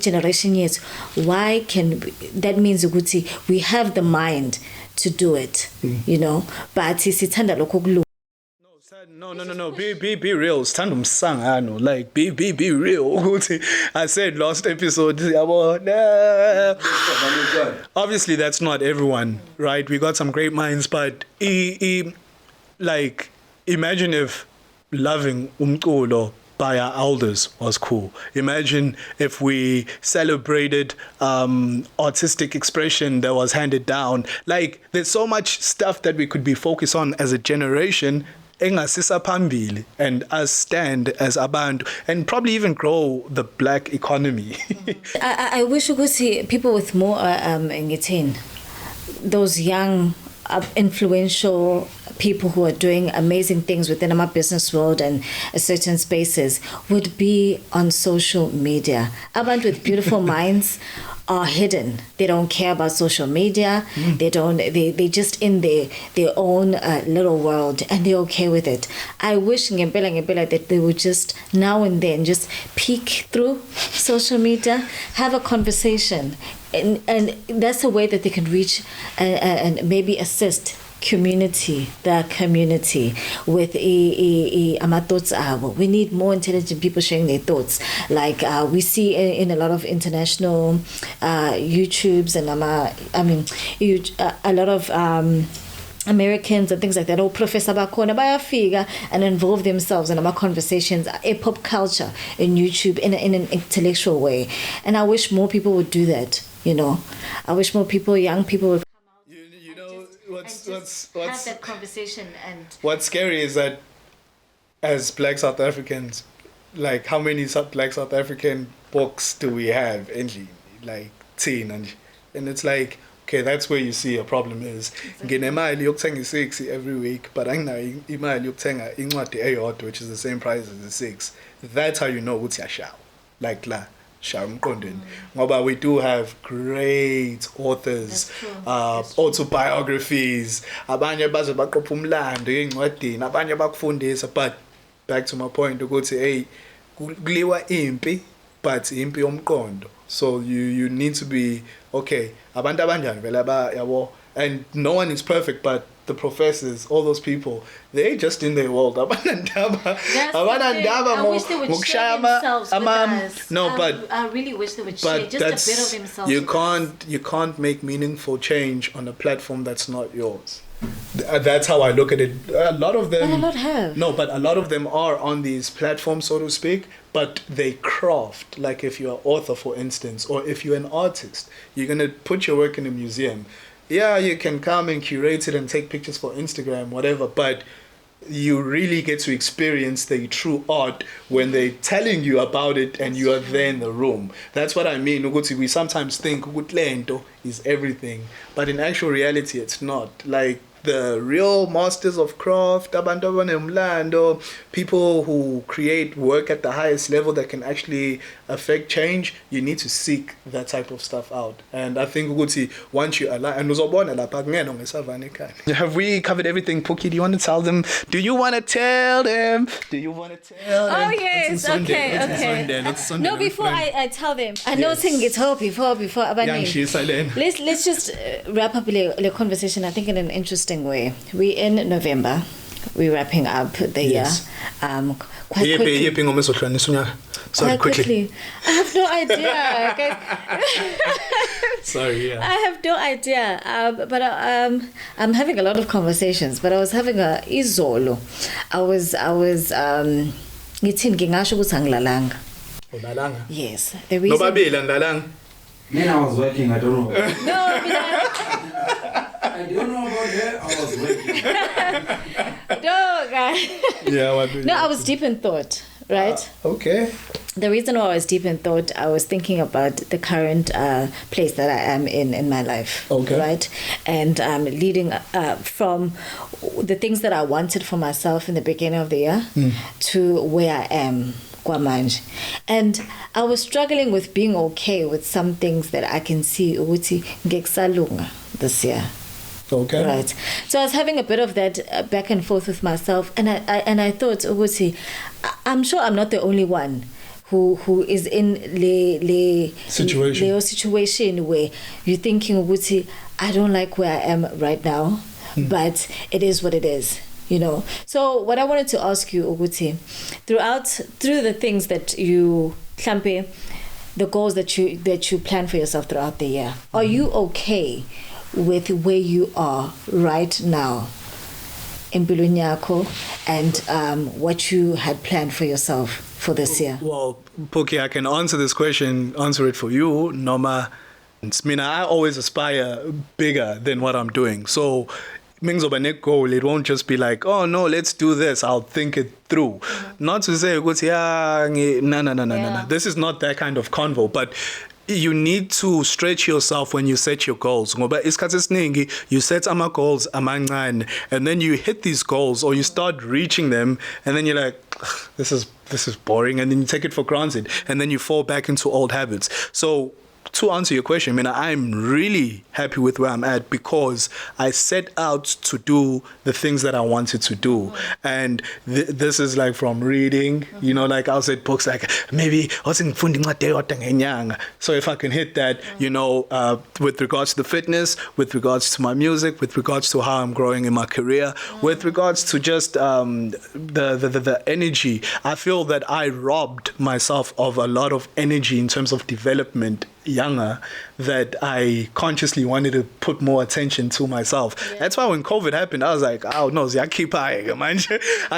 S2: generation years, why can that means ukuthi we have the mind to do it, you know? But sithanda lokho kulunga.
S1: No. Be real. Stand umsangano. Like be real. I said last episode. Obviously, that's not everyone, right? We got some great minds, but like imagine if loving Umjolo by our elders was cool. Imagine if we celebrated artistic expression that was handed down. Like there's so much stuff that we could be focused on as a generation. And us stand as abantu and probably even grow the black economy.
S2: I wish we could see people with more those young influential people who are doing amazing things within our business world and certain spaces would be on social media. Abantu with beautiful minds are hidden. They don't care about social media. They just in their own little world, and they're okay with it. I wish Ngempela that they would just now and then just peek through social media, have a conversation, and that's a way that they can reach and maybe assist the community with ama thoughts. We need more intelligent people sharing their thoughts. Like we see in a lot of international YouTubes and a lot of Americans and things like that, or Professor Bakona Bayafika and involve themselves in our conversations, a pop culture in YouTube in an intellectual way. And I wish more people would do that, you know. I wish more people, young people would have that conversation. And
S1: what's scary is that as Black South Africans, like how many Black South African books do we have? Like 10, and it's like, okay, that's where you see a problem is. Nginemali yokuthenga 6 every week, but anginayo imali yokuthenga incwadi eyodwa, which is the same price as the 6. That's how you know ukuthi yashawa. Like la. Ngoba we do have great authors, autobiographies, abanye baze baqopha umlando encwadini, abanye bakufundisa. But back to my point ukuthi hey, kuliwa impi, but impi yomqondo. So you need to be okay. Abantu abanjani vele yabo, and no one is perfect, but the professors, all those people, they just in their world.
S2: I wish they would share themselves with us.
S1: No,
S2: I really wish they would share just a bit of themselves.
S1: You can't make meaningful change on a platform that's not yours. That's how I look at it. A lot of them.
S2: But a lot have.
S1: No, but a lot of them are on these platforms, so to speak. But they craft. Like if you're an author, for instance, or if you're an artist, you're gonna put your work in a museum. Yeah, you can come and curate it and take pictures for Instagram, whatever. But you really get to experience the true art when they're telling you about it and you are there in the room. That's what I mean. We sometimes think lento is everything, but in actual reality, it's not. Like the real masters of craft, people who create work at the highest level that can actually affect change, you need to seek that type of stuff out. And I think once you align, have we covered everything, Pookie? Do you want to tell them? Do you want to tell them?
S2: Oh yes, okay. No, before I tell them, I know saying it's hope before let's just wrap up the conversation. I think in an interesting way. We're in November. We're wrapping up the year. Quite quickly. I have no idea, guys.
S1: Sorry, yeah.
S2: I have no idea. But I'm having a lot of conversations. But I was having a izolo. I was yes. The reason.
S5: Then I was working. I don't know.
S2: No,
S5: I don't know about her. I was working.
S2: No, guys.
S1: Yeah,
S2: No, I was deep in thought, right?
S1: Okay.
S2: The reason why I was deep in thought, I was thinking about the current place that I am in my life.
S1: Okay.
S2: Right? And leading from the things that I wanted for myself in the beginning of the year to where I am. And I was struggling with being okay with some things that I can see this year.
S1: Okay.
S2: Right. So I was having a bit of that back and forth with myself, and I thought, I'm sure I'm not the only one who is in the situation where you're thinking, I don't like where I am right now, but it is what it is. You know, so what I wanted to ask you, Uguti, through the things that you, the goals that you plan for yourself throughout the year, are you okay with where you are right now in Bulunyako and what you had planned for yourself for this year?
S1: Well, Pookie, I can answer it for you, Noma. I always aspire bigger than what I'm doing. So goal, it won't just be like, oh no, let's do this. I'll think it through. Not to say, no. This is not that kind of convo, but you need to stretch yourself when you set your goals. You set goals and then you hit these goals or you start reaching them and then you're like, this is boring, and then you take it for granted and then you fall back into old habits. So to answer your question, I'm really happy with where I'm at because I set out to do the things that I wanted to do. And this is like from reading, like I'll say books like maybe so if I can hit that, with regards to the fitness, with regards to my music, with regards to how I'm growing in my career, with regards to just the energy, I feel that I robbed myself of a lot of energy in terms of development younger, that I consciously wanted to put more attention to myself. Yeah. That's why when COVID happened, I was like, oh no, I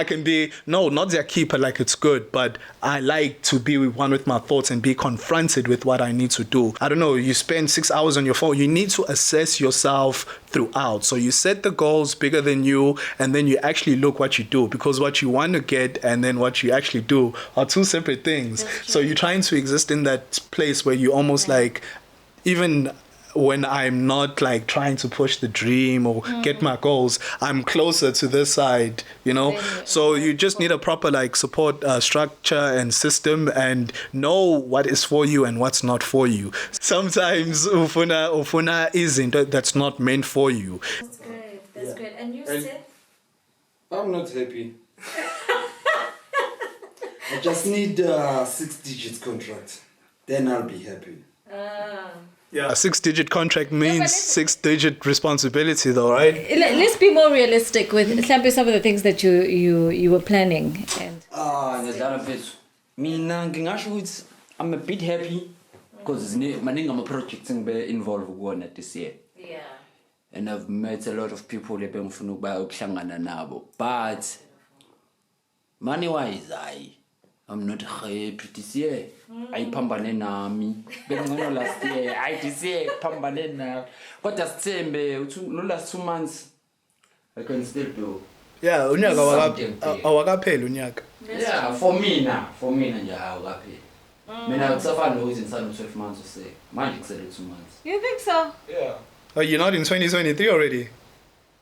S1: can be, no, not keeper, like it's good, but I like to be one with my thoughts and be confronted with what I need to do. I don't know, you spend 6 hours on your phone, you need to assess yourself throughout. So you set the goals bigger than you, and then you actually look what you do, because what you want to get and then what you actually do are two separate things. So you're trying to exist in that place where you almost like, even when I'm not like trying to push the dream or get my goals, I'm closer to this side, So you just need a proper like support structure and system, and know what is for you and what's not for you. Sometimes ufuna isn't that's not meant for you.
S2: That's great. That's great. And you said?
S5: I'm not happy. I just need a 6 digits contract. Then I'll be happy.
S1: Yeah, a 6-digit contract means 6-digit responsibility, though, right?
S2: Let's be more realistic with some of the things that you were planning. And
S3: I'm a bit happy because I'm a project involved this year.
S2: Yeah.
S3: And I've met a lot of people that been from but money-wise, I'm not happy this year. I pambane nami. Bengono last year. I this year pambane na. But that's same no last 2 months. I can still do.
S1: Yeah, unyaka awakapheli unyaka.
S3: Yeah, for me nje awakapheli. Mina kusafana nokuthi ngisana 12 months or say. Manje kusele 2 months.
S2: You think so?
S3: Yeah.
S1: Oh, you're not in 2023 already?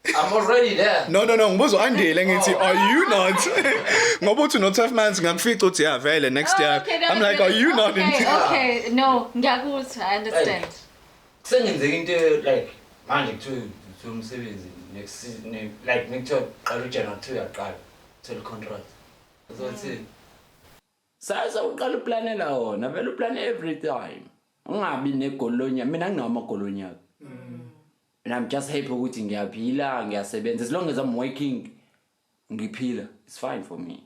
S3: I'm already there.
S1: No, ngibuzo andile ngithi are you not? Ngoba uthi no 12 months ngakufica uthi yeah vele next year.
S2: Okay,
S1: I'm like are you not in?
S2: Okay, no, ngiyakuzwa, I understand.
S3: Sengenzeka into like manje kuthiwa umsebenzi next like ngithiwa qala uJanuary 2 yaqala to the contract. Uzothi sasa uqala uplanela wona, vele uplan every time. Ungabi negolonya, mina nginamagolonya. And I'm just happy ukuthi ngiyaphila, ngiyasebenza. As long as I'm working, ngiphila. It's fine for me.